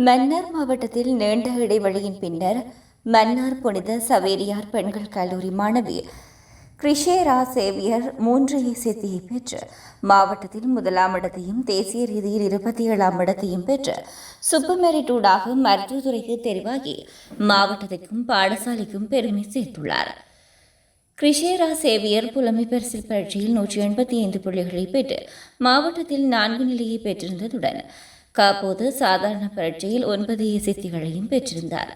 மன்னார் மாவட்டத்தில் நீண்ட இடைவெளியின் பின்னர் மன்னார் புனித சவேரியார் பெண்கள் கல்லூரி மாணவி கிருஷேரா சேவியர் 3 சித்தியை பெற்று மாவட்டத்தில் 1ஆம் இடத்தையும் தேசிய ரீதியில் 27ஆம் இடத்தையும் பெற்று சூப்பர் மெரிட்டூடாக மருத்துவத்துறைக்கு தெரிவாகி மாவட்டத்திற்கும் பாடசாலைக்கும் பெருமை சேர்த்துள்ளார். கிருஷேரா சேவியர் புலமை பரிசில் பரீட்சையில் 185 புள்ளிகளை பெற்று மாவட்டத்தில் 4 நிலையை பெற்றிருந்ததுடன் காப்போது சாதாரண பரீட்சையில் 9 சித்திகளையும் பெற்றிருந்தார்.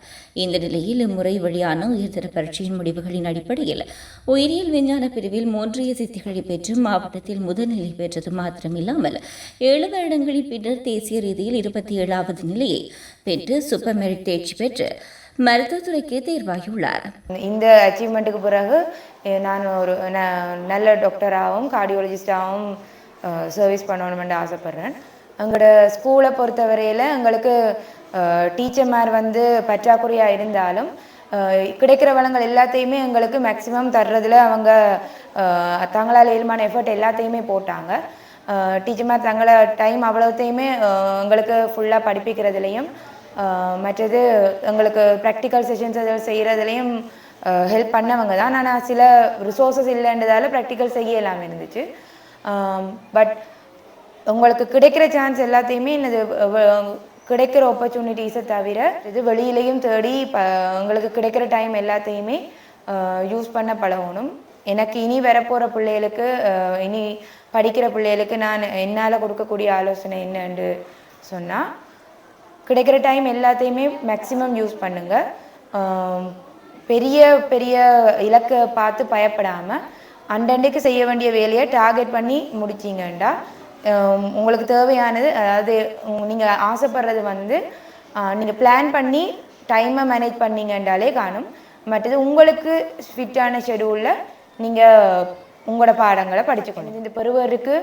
இந்த நிலையில் இம்முறை வெளியான உயர்தர பரீட்சையின் முடிவுகளின் அடிப்படையில் உயிரியல் விஞ்ஞான பிரிவில் 3 சித்திகளை பெற்று மாவட்டத்தில் முதல்நிலை பெற்றது மாத்திரமில்லாமல் 7 வருடங்களில் பின்னர் தேசிய ரீதியில் 27வது நிலையை பெற்று சூப்பர் மெரிட் தேர்ச்சி பெற்று மருத்துவத்துறைக்கு தேர்வாகியுள்ளார். இந்த அச்சீவ்மெண்ட்டுக்கு பிறகு நான் ஒரு நல்ல டாக்டராகவும் கார்டியாலஜிஸ்டாகவும் சர்வீஸ் பண்ணணும்னு ஆசைப்பட்றேன். எங்களோட ஸ்கூலை பொறுத்தவரையில் எங்களுக்கு டீச்சர்மார் பற்றாக்குறையாக இருந்தாலும் கிடைக்கிற வளங்கள் எல்லாத்தையுமே எங்களுக்கு மேக்ஸிமம் தர்றதில் அவங்க தங்களால் இயல்பான எஃபர்ட் எல்லாத்தையுமே போட்டாங்க. டீச்சர்மார் தங்களை டைம் அவ்வளோத்தையுமே எங்களுக்கு ஃபுல்லாக படிப்பிக்கிறதுலையும் மற்றது எங்களுக்கு ப்ராக்டிக்கல் செஷன்ஸ் அதில் செய்கிறதுலையும் ஹெல்ப் பண்ணவங்க தான். ஆனால் சில ரிசோர்ஸஸ் இல்லைன்றதால ப்ராக்டிக்கல் செய்ய எல்லாமே இருந்துச்சு. பட் உங்களுக்கு கிடைக்கிற சான்ஸ் எல்லாத்தையுமே இது கிடைக்கிற ஆப்பர்ச்சுனிட்டிஸை தவிர இது வெளியிலையும் தேடி உங்களுக்கு கிடைக்கிற டைம் எல்லாத்தையுமே யூஸ் பண்ண பழகணும். எனக்கு இனி வரப்போகிற பிள்ளைகளுக்கு இனி படிக்கிற பிள்ளைகளுக்கு நான் என்னால் கொடுக்கக்கூடிய ஆலோசனை என்னன்னு சொன்னால், கிடைக்கிற டைம் எல்லாத்தையுமே மேக்ஸிமம் யூஸ் பண்ணுங்கள். பெரிய பெரிய இலக்கை பார்த்து பயப்படாமல் அண்டண்டைக்கு செய்ய வேண்டிய வேலையை டார்கெட் பண்ணி முடிச்சிங்கண்டா உங்களுக்கு தேவையானது, அதாவது நீங்கள் ஆசைப்படுறது நீங்கள் பிளான் பண்ணி டைமை மேனேஜ் பண்ணிங்கன்றாலே காணும். மற்றது உங்களுக்கு ஃபிட்டான ஷெடியூலில் நீங்கள் உங்களோட பாடங்களை படிச்சுக்கணும். இந்த பருவருக்கு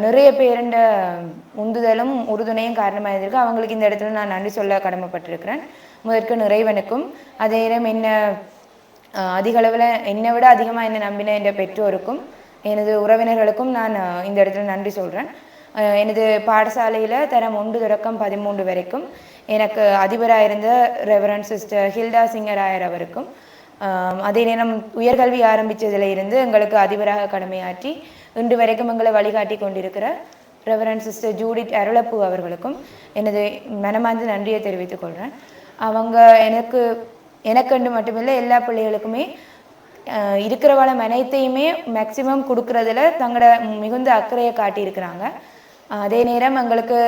நிறைய பேருண்ட உந்துதலும் உறுதுணையும் காரணமாக இருந்திருக்கு. அவங்களுக்கு இந்த இடத்துல நான் நன்றி சொல்ல கடமைப்பட்டிருக்கிறேன். முதற்கு நிறைவனுக்கும் அதே நேரம் என்ன அதிகளவில் என்னை விட அதிகமாக என்னை நம்பின என்ற பெற்றோருக்கும் எனது உறவினர்களுக்கும் நான் இந்த இடத்துல நன்றி சொல்கிறேன். எனது பாடசாலையில் தரம் 1 தொடக்கம் 13 வரைக்கும் எனக்கு அதிபராக இருந்த ரெவரண்ட் சிஸ்டர் ஹில்டா சிங்கராயர் அவருக்கும், அதே நேரம் உயர்கல்வி ஆரம்பித்ததில் இருந்து எங்களுக்கு அதிபராக கடமையாற்றி இன்று வரைக்கும் எங்களை வழிகாட்டி கொண்டிருக்கிற ரெவரண்ட் சிஸ்டர் ஜூடித் அருளப்பு அவர்களுக்கும் எனது மனமார்ந்த நன்றியை தெரிவித்துக் கொள்கிறேன். அவங்க எனக்கண்டு மட்டுமில்லை எல்லா பிள்ளைகளுக்குமே இருக்கிற வளம் அனைத்தையுமே மேக்சிமம் கொடுக்கறதுல தங்களோட மிகுந்த அக்கறையை காட்டியிருக்கிறாங்க. அதே நேரம் எங்களுக்கு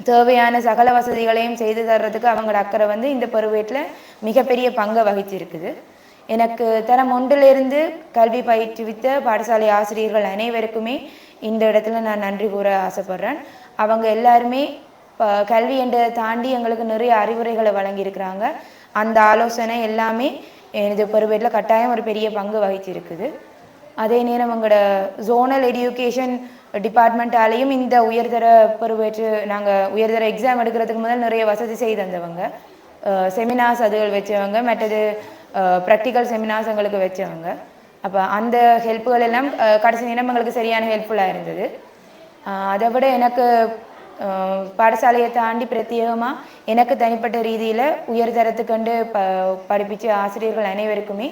தேவையான சகல வசதிகளையும் செய்து தர்றதுக்கு அவங்களோட அக்கறை இந்த பருவத்தில் மிகப்பெரிய பங்கை வகிச்சிருக்குது. எனக்கு தரம் 1லிருந்து கல்வி பயிற்றுவித்த பாடசாலை ஆசிரியர்கள் அனைவருக்குமே இந்த இடத்துல நான் நன்றி கூற ஆசைப்படுறேன். அவங்க எல்லாருமே கல்வி என்றதை தாண்டி எங்களுக்கு நிறைய அறிவுரைகளை வழங்கியிருக்கிறாங்க. அந்த ஆலோசனை எல்லாமே எனது பருவத்தில் கட்டாயம் ஒரு பெரிய பங்கு வகிச்சிருக்குது. அதே நேரம் எங்களோட ஜோனல் எடியூகேஷன் டிபார்ட்மெண்ட்டாலேயும் இந்த உயர்தர பருவற்று நாங்கள் உயர்தர எக்ஸாம் எடுக்கிறதுக்கு முதல் நிறைய வசதி செய்து தந்தவங்க, செமினார்ஸ் அதுகள் வச்சவங்க, மற்றது ப்ராக்டிக்கல் செமினார்ஸ் எங்களுக்கு வச்சவங்க. அப்போ அந்த ஹெல்ப்புகள் எல்லாம் கடைசி நேரம் எங்களுக்கு சரியான ஹெல்ப்ஃபுல்லாக இருந்தது. அதை விட எனக்கு பாடசாலையை தாண்டி பிரத்யேகமாக எனக்கு தனிப்பட்ட ரீதியில் உயர்தரத்துக்கண்டு படிப்பிச்ச ஆசிரியர்கள் அனைவருக்குமே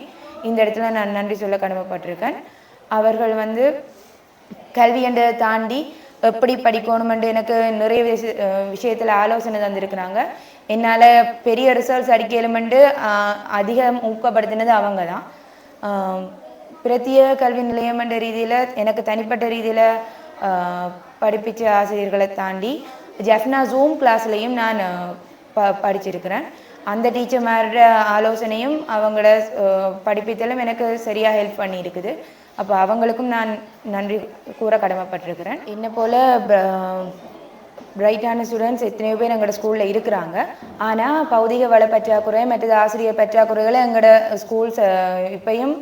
இந்த இடத்துல நான் நன்றி சொல்ல கடமைப்பட்டிருக்கேன். அவர்கள் கல்வி என்றதை தாண்டி எப்படி படிக்கணுமென்று எனக்கு நிறைய விஷயத்தில் ஆலோசனை தந்திருக்கிறாங்க. என்னால் பெரிய ரிசல்ட்ஸ் அடிக்கலுமென்று அதிகம் ஊக்கப்படுத்தினது அவங்க தான். பிரத்யேக கல்வி நிலையம் என்ற ரீதியில் எனக்கு தனிப்பட்ட ரீதியில் படிப்பிச்ச ஆசிரியர்களை தாண்டி ஜெஃப்னா ஜூம் கிளாஸ்லையும் நான் படிச்சிருக்கிறேன். அந்த டீச்சர்மாரோட ஆலோசனையும் அவங்களோட படிப்பித்தலும் எனக்கு சரியாக ஹெல்ப் பண்ணியிருக்குது. அப்போ அவங்களுக்கும் நான் நன்றி கூற கடமைப்பட்டிருக்கிறேன். என்னை போல் பிரைட்டான ஸ்டூடெண்ட்ஸ் எத்தனையோ பேர் எங்களோட ஸ்கூலில் இருக்கிறாங்க. ஆனால் பௌதிக வள பற்றாக்குறை மற்றது ஆசிரியர் பற்றாக்குறைகளை எங்களோட ஸ்கூல்ஸ் இப்பையும்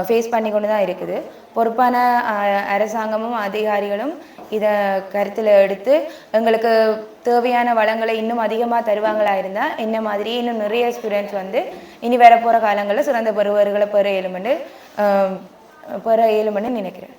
ஃபேஸ் பண்ணி கொண்டு தான் இருக்குது. பொறுப்பான அரசாங்கமும் அதிகாரிகளும் இதை கருத்தில் எடுத்து எங்களுக்கு தேவையான வளங்களை இன்னும் அதிகமாக தருவாங்களா இருந்தால் என்ன மாதிரி இன்னும் நிறைய ஸ்டூடெண்ட்ஸ் இனி வரப்போகிற காலங்களில் சிறந்த பருவர்களை பெற இயலுமென்று நினைக்கிறேன்.